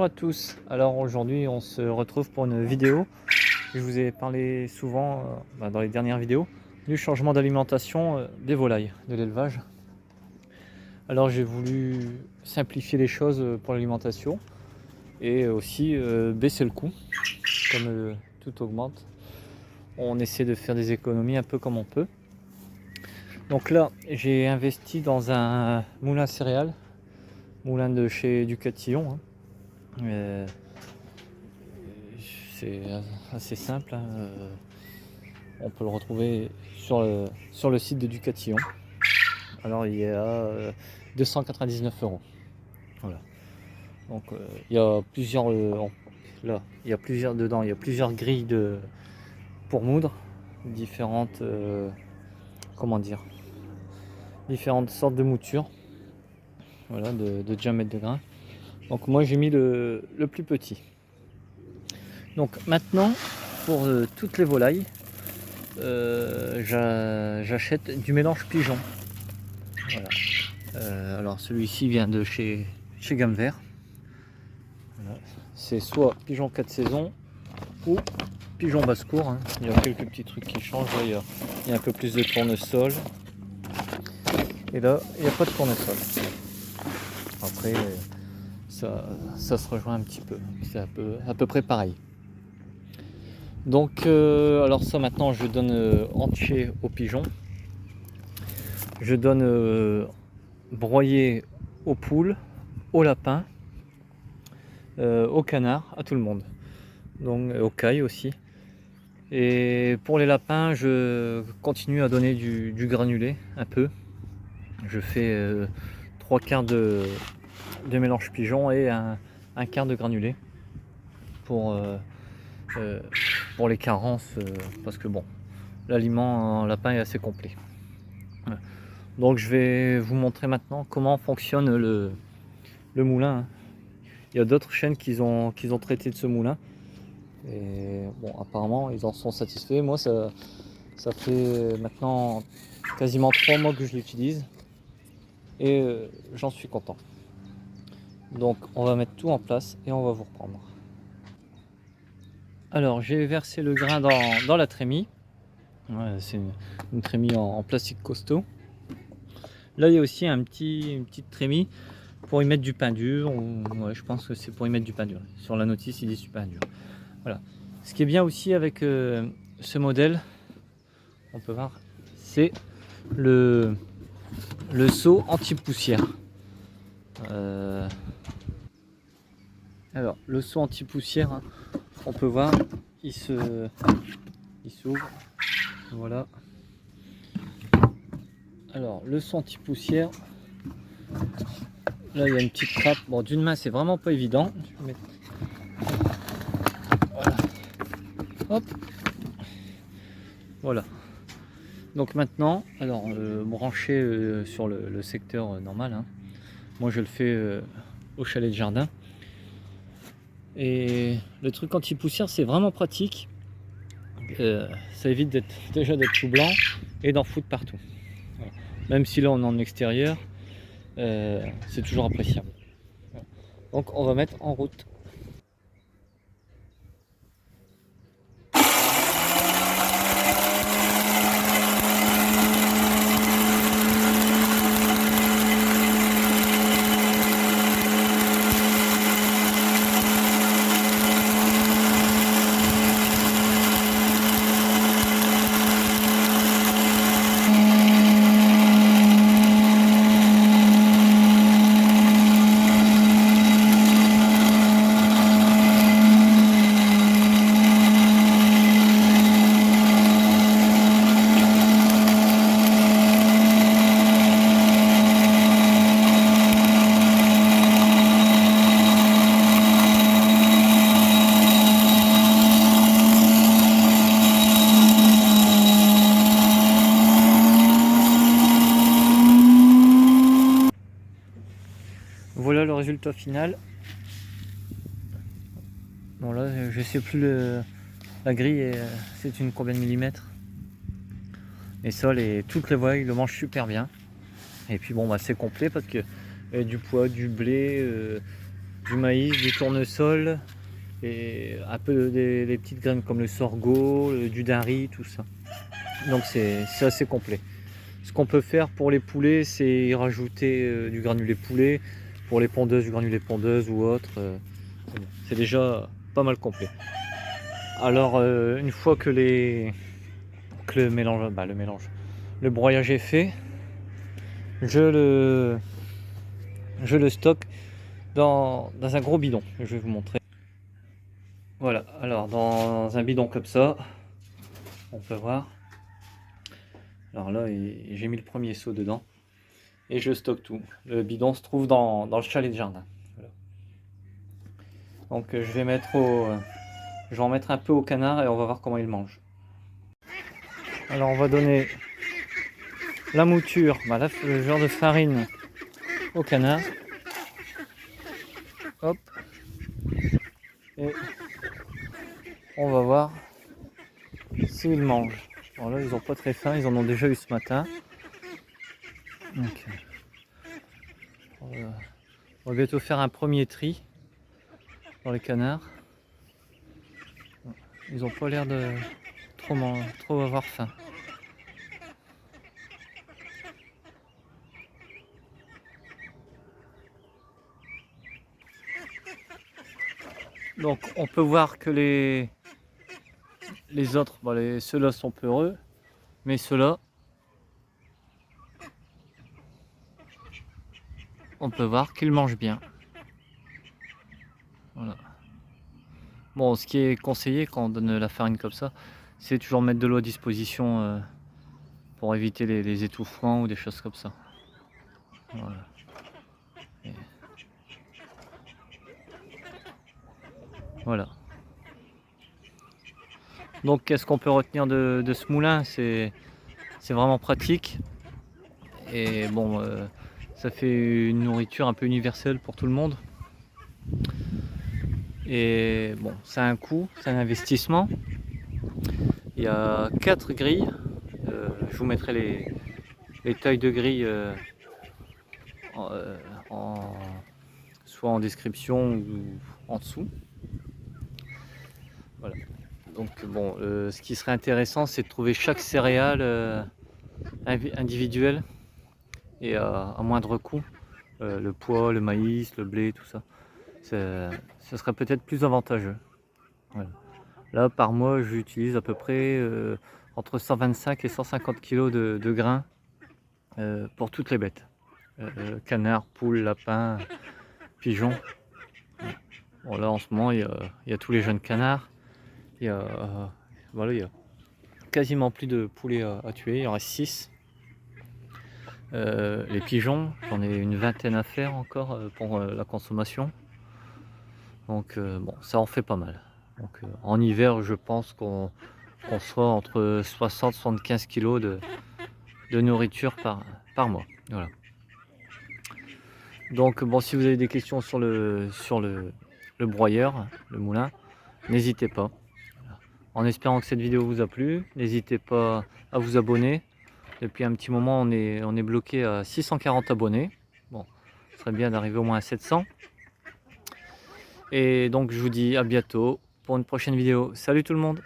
Bonjour à tous, alors aujourd'hui on se retrouve pour une vidéo. Je vous ai parlé souvent dans les dernières vidéos du changement d'alimentation des volailles, de l'élevage. Alors j'ai voulu simplifier les choses pour l'alimentation et aussi baisser le coût, comme tout augmente. On essaie de faire des économies un peu comme on peut. Donc là j'ai investi dans un moulin céréales, moulin de chez Ducatillon. C'est assez simple, hein. On peut le retrouver sur le site de Ducatillon. Alors il est à 299 €. Voilà. Donc il y a plusieurs là, il y a plusieurs dedans, il y a plusieurs grilles pour moudre, différentes comment dire, différentes sortes de moutures. Voilà, de diamètre de grain. Donc moi j'ai mis le plus petit. Donc maintenant pour toutes les volailles, j'achète du mélange pigeon. Voilà. Alors celui-ci vient de chez Gamme Vert. Voilà. C'est soit pigeon 4 saisons ou pigeon basse-cour, hein. Il y a quelques petits trucs qui changent. Là, il y a un peu plus de tournesol. Et là, il n'y a pas de tournesol. Après, ça se rejoint un petit peu. C'est à peu près pareil. Donc, alors ça maintenant, je donne entier aux pigeons. Je donne broyé aux poules, aux lapins, aux canards, à tout le monde. Donc aux cailles aussi. Et pour les lapins, je continue à donner du granulé un peu. Je fais 3/4 de mélange pigeon et un quart de granulé pour les carences, parce que bon, l'aliment en lapin est assez complet. Voilà. Donc je vais vous montrer maintenant comment fonctionne le moulin, hein. Il y a d'autres chaînes qui ont traité de ce moulin. Et bon, apparemment, ils en sont satisfaits. Moi, ça fait maintenant quasiment 3 mois que je l'utilise. Et j'en suis content. Donc, on va mettre tout en place et on va vous reprendre. Alors, j'ai versé le grain dans la trémie. Ouais, c'est une trémie en plastique costaud. Là, il y a aussi une petite trémie pour y mettre du pain dur. Ouais, je pense que c'est pour y mettre du pain dur. Sur la notice, il dit du pain dur. Voilà. Ce qui est bien aussi avec ce modèle, on peut voir, c'est le seau anti-poussière. Alors le seau anti-poussière, hein, on peut voir, il s'ouvre. Voilà. Alors le seau anti-poussière, là il y a une petite trappe. Bon, d'une main c'est vraiment pas évident. Je vais mettre... Voilà. Hop. Voilà. Donc maintenant, alors branché sur le secteur normal, hein. Moi je le fais au chalet de jardin. Et le truc anti-poussière, c'est vraiment pratique. Ça évite d'être tout blanc et d'en foutre partout. Voilà. Même si là on est en extérieur, c'est toujours appréciable. Voilà. Donc on va mettre en route. Voilà le résultat final. Bon là je sais plus la grille, c'est une combien de millimètres. Et ça, toutes les volailles le mangent super bien. Et puis bon, bah, c'est complet parce que du pois, du blé, du maïs, du tournesol et un peu des petites graines comme le sorgho, du dail, tout ça. Donc c'est assez complet. Ce qu'on peut faire pour les poulets, c'est y rajouter du granulé poulet, pour les pondeuses, du granulé pondeuse ou autre. C'est déjà pas mal complet. Alors une fois que le mélange, le broyage est fait, je le stocke dans un gros bidon. Je vais vous montrer. Voilà, alors dans un bidon comme ça, on peut voir. Alors là, j'ai mis le premier seau dedans et je stocke tout. Le bidon se trouve dans le chalet de jardin. Voilà. Donc je vais en mettre un peu au canard et on va voir comment il mange. Alors on va donner la mouture, le genre de farine au canard. Hop. Et on va voir s'ils mangent. Alors là, ils n'ont pas très faim, ils en ont déjà eu ce matin. Donc, on va bientôt faire un premier tri dans les canards. Ils n'ont pas l'air de trop avoir faim. Donc on peut voir que les autres, ceux-là sont peureux, mais ceux-là, on peut voir qu'ils mangent bien. Voilà. Bon, ce qui est conseillé quand on donne la farine comme ça, c'est toujours mettre de l'eau à disposition pour éviter les étouffements ou des choses comme ça. Voilà. Voilà. Donc qu'est-ce qu'on peut retenir de ce moulin? C'est vraiment pratique. Et bon, ça fait une nourriture un peu universelle pour tout le monde. Et bon, ça a un coût, c'est un investissement. Il y a 4 grilles. Je vous mettrai les tailles de grilles soit en description ou en dessous. Voilà. Donc bon, ce qui serait intéressant, c'est de trouver chaque céréale individuelle et à moindre coût. Le pois, le maïs, le blé, tout ça. Ça serait peut-être plus avantageux. Voilà. Là, par mois, j'utilise à peu près entre 125 et 150 kg de grains pour toutes les bêtes. Canards, poules, lapins, pigeons. Bon, là, en ce moment, il y a tous les jeunes canards. Il y a quasiment plus de poulets à tuer, il en reste 6. Les pigeons, j'en ai une vingtaine à faire encore pour la consommation. Donc bon, ça en fait pas mal. Donc en hiver, je pense qu'on soit entre 60 et 75 kg de nourriture par mois. Voilà. Donc bon, si vous avez des questions sur le broyeur, le moulin, n'hésitez pas. En espérant que cette vidéo vous a plu, n'hésitez pas à vous abonner. Depuis un petit moment, on est bloqué à 640 abonnés. Bon, ce serait bien d'arriver au moins à 700. Et donc je vous dis à bientôt pour une prochaine vidéo. Salut tout le monde!